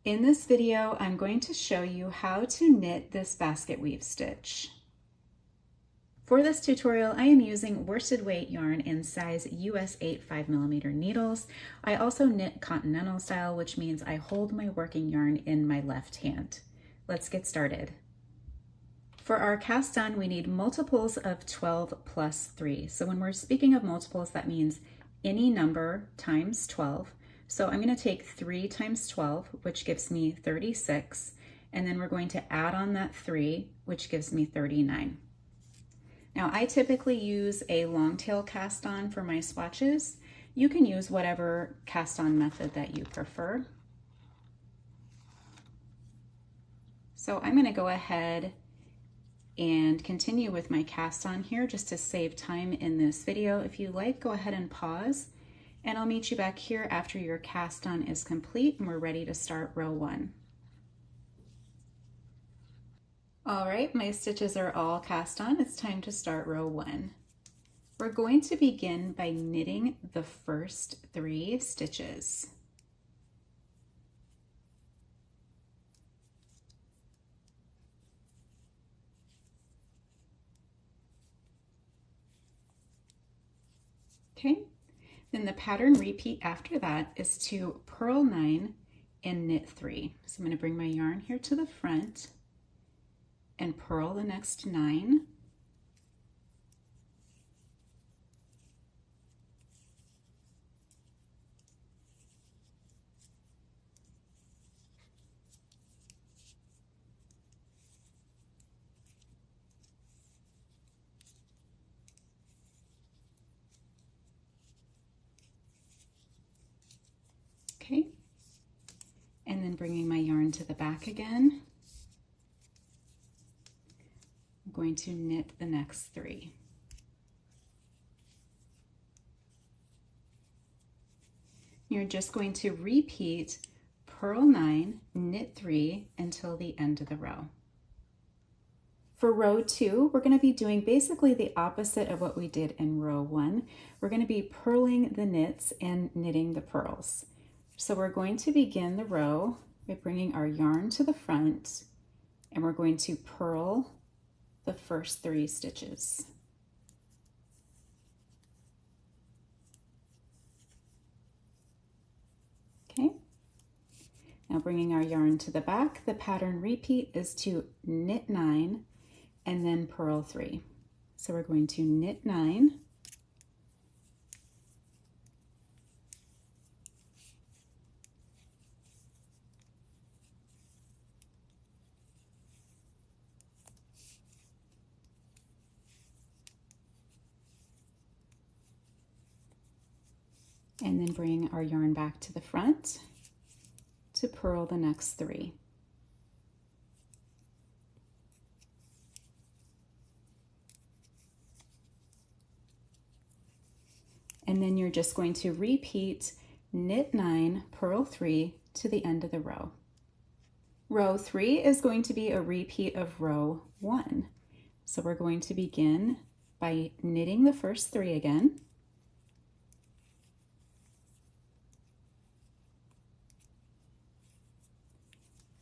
In this video, I'm going to show you how to knit this basket weave stitch. For this tutorial, I am using worsted weight yarn in size US 8 5mm needles. I also knit continental style, which means I hold my working yarn in my left hand. Let's get started. For our cast on, we need multiples of 12 plus 3. So when we're speaking of multiples, that means any number times 12. So I'm going to take 3 times 12, which gives me 36, and then we're going to add on that 3, which gives me 39. Now I typically use a long tail cast on for my swatches. You can use whatever cast on method that you prefer. So I'm going to go ahead and continue with my cast on here just to save time in this video. If you like, go ahead and pause, and I'll meet you back here after your cast on is complete and we're ready to start row 1. All right, my stitches are all cast on. It's time to start row 1. We're going to begin by knitting the first 3 stitches. Okay. Then the pattern repeat after that is to purl 9 and knit 3. So I'm going to bring my yarn here to the front and purl the next 9. Okay, and then bringing my yarn to the back again, I'm going to knit the next 3. You're just going to repeat purl 9, knit 3 until the end of the row. For row 2, we're going to be doing basically the opposite of what we did in row 1. We're going to be purling the knits and knitting the purls. So we're going to begin the row by bringing our yarn to the front, and we're going to purl the first 3 stitches. Okay, now bringing our yarn to the back, the pattern repeat is to knit 9 and then purl 3. So we're going to knit 9, and then bring our yarn back to the front to purl the next 3. And then you're just going to repeat knit 9, purl 3 to the end of the row. Row 3 is going to be a repeat of row 1. So we're going to begin by knitting the first 3 again.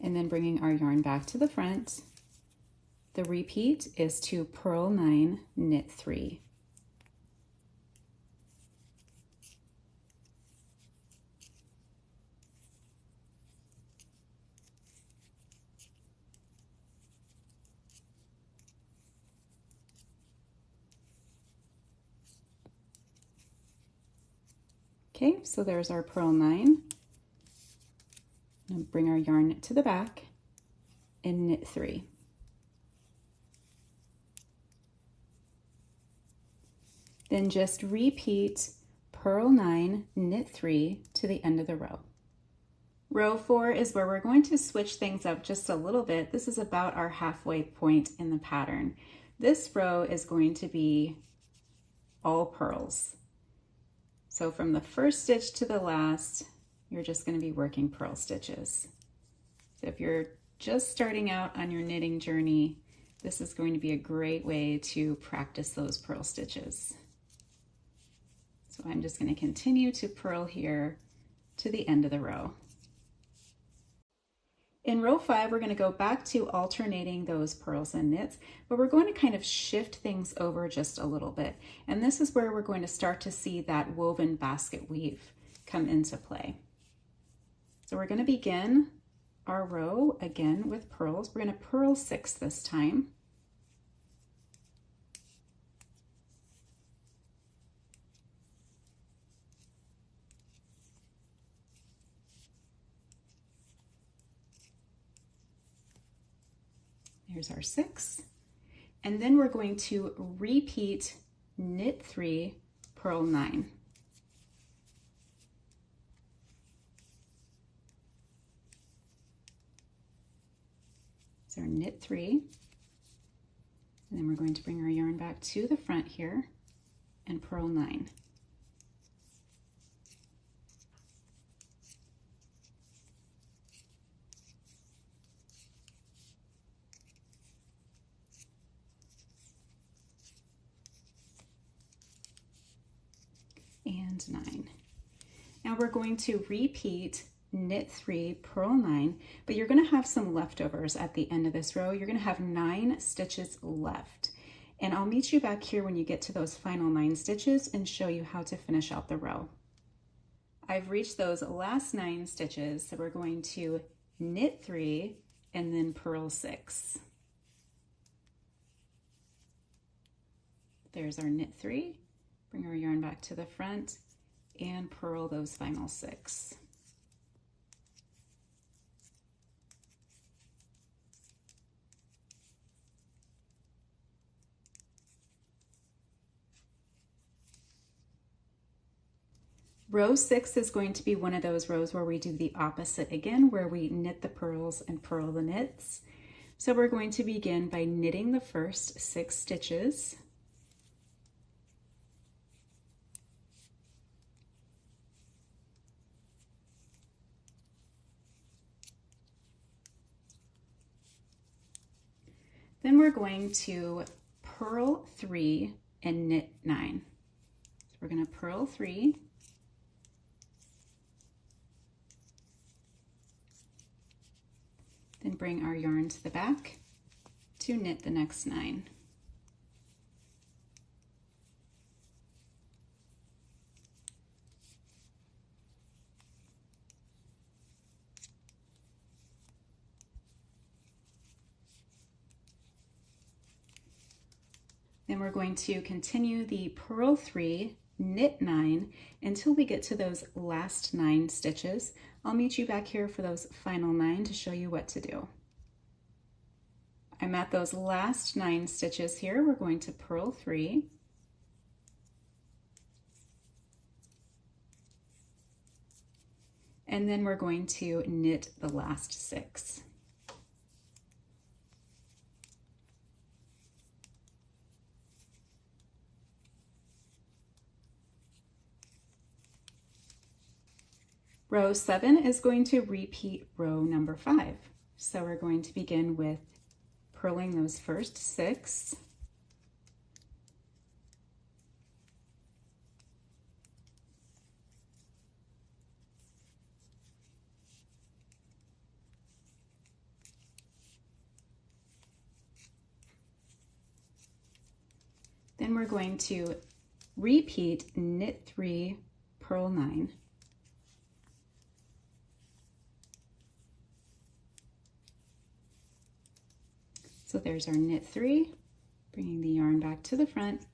And then bringing our yarn back to the front. The repeat is to purl 9, knit 3. Okay, so there's our purl 9. Now bring our yarn to the back and knit 3. Then just repeat purl 9, knit 3 to the end of the row. Row 4 is where we're going to switch things up just a little bit. This is about our halfway point in the pattern. This row is going to be all purls. So from the first stitch to the last, you're just going to be working purl stitches. So if you're just starting out on your knitting journey, this is going to be a great way to practice those purl stitches. So I'm just going to continue to purl here to the end of the row. In row 5, we're going to go back to alternating those purls and knits, but we're going to kind of shift things over just a little bit. And this is where we're going to start to see that woven basket weave come into play. So we're going to begin our row again with purls. We're going to purl 6 this time. Here's our 6. And then we're going to repeat knit 3, purl 9. So our knit 3, and then we're going to bring our yarn back to the front here and purl 9. And 9. Now we're going to repeat knit 3, purl 9, but you're going to have some leftovers at the end of this row. You're going to have 9 stitches left. And I'll meet you back here when you get to those final 9 stitches and show you how to finish out the row. I've reached those last 9 stitches, so we're going to knit 3 and then purl 6. There's our knit 3. Bring our yarn back to the front and purl those final 6. Row 6 is going to be one of those rows where we do the opposite again, where we knit the purls and purl the knits. So we're going to begin by knitting the first 6 stitches. Then we're going to purl 3 and knit 9. So we're going to purl 3, then bring our yarn to the back to knit the next 9. Then we're going to continue the purl 3, knit 9 until we get to those last 9 stitches. I'll meet you back here for those final 9 to show you what to do. I'm at those last 9 stitches here. We're going to purl 3, and then we're going to knit the last 6. Row 7 is going to repeat row number 5. So we're going to begin with purling those first 6. Then we're going to repeat knit 3, purl 9. So there's our knit 3, bringing the yarn back to the front,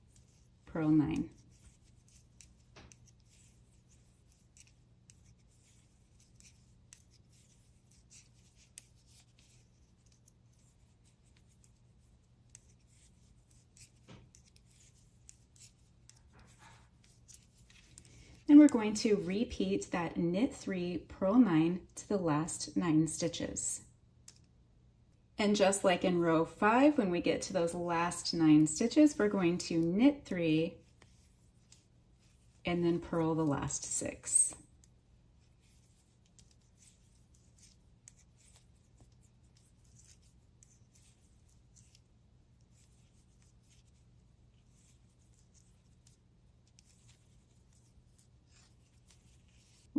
purl 9. Then we're going to repeat that knit 3, purl 9 to the last 9 stitches. And just like in row 5, when we get to those last 9 stitches, we're going to knit 3 and then purl the last 6.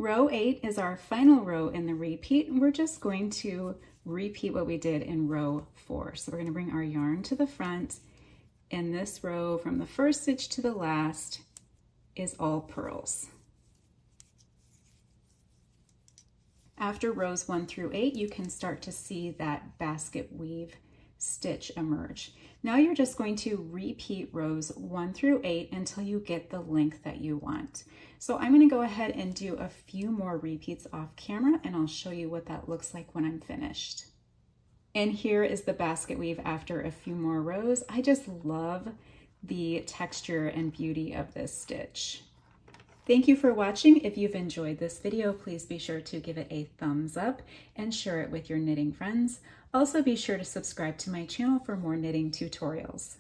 Row 8 is our final row in the repeat, and we're just going to repeat what we did in row 4. So we're going to bring our yarn to the front, and this row from the first stitch to the last is all purls. After rows 1 through 8, you can start to see that basket weave stitch emerge. Now you're just going to repeat rows 1 through 8 until you get the length that you want. So I'm going to go ahead and do a few more repeats off camera, and I'll show you what that looks like when I'm finished. And here is the basket weave after a few more rows. I just love the texture and beauty of this stitch. Thank you for watching. If you've enjoyed this video, please be sure to give it a thumbs up and share it with your knitting friends. Also be sure to subscribe to my channel for more knitting tutorials.